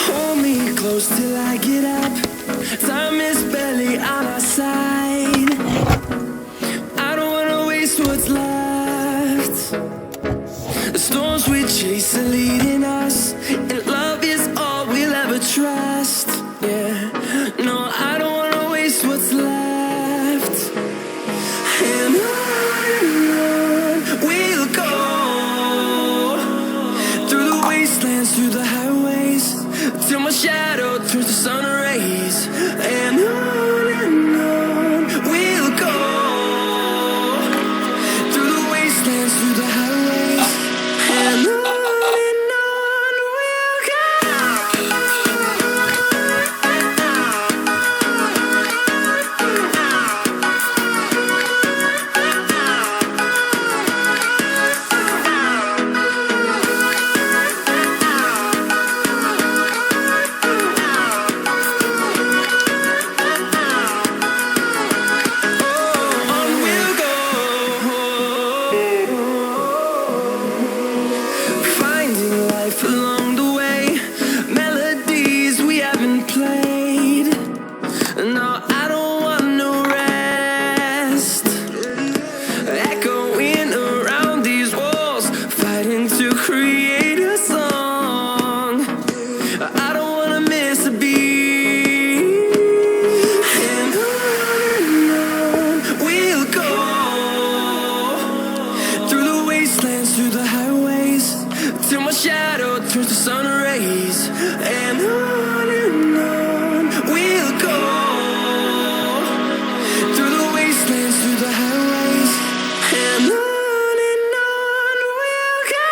Hold me close till I get up. Time is barely on our side. I don't wanna waste what's left. The storms we chase are leading us, and love is all we'll ever trust. Yeah, no, I don't wanna waste what's left. And on we'll go, through the wastelands, through the highways, till my shadow turns to sun rays. And on we'll go, through the wastelands, through the highways, and on we'll go. Along the way, melodies we haven't played. No, I don't want no rest. Echoing around these walls, fighting to create a song. I don't wanna miss a beat. And on we'll go, through the wastelands, through the highways, till my shadow turns to sun rays. And on we'll go, through the wastelands, through the highways, and on we'll go.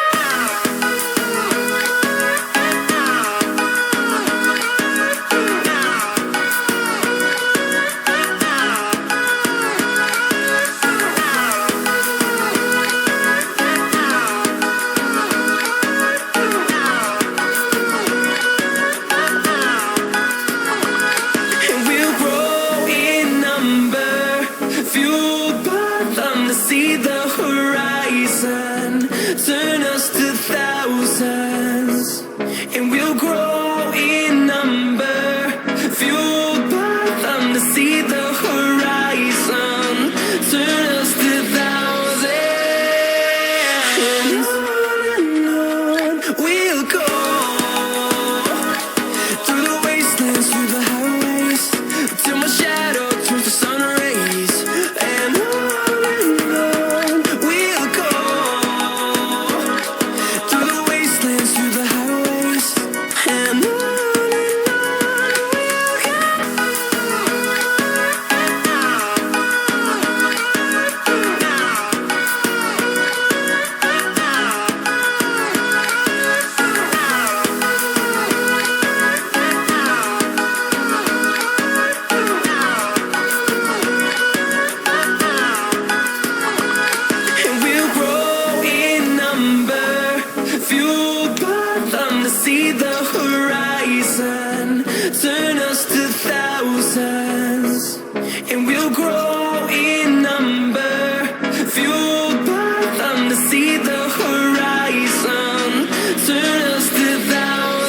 Fueled by them to see the horizon, turn us to thousands, and we'll grow in number. Fueled by them to see the horizon, turn us to thousands. And on we'll go, through the wastelands, through the highways, till my shadow turns to sun rays. And on we'll go, through the wastelands, through the highways, and on we'll go. And we'll grow in number, fueled by them to see the horizon, turn us to thousands, and we'll grow in number, fueled by them to see the horizon, turn us to thousands.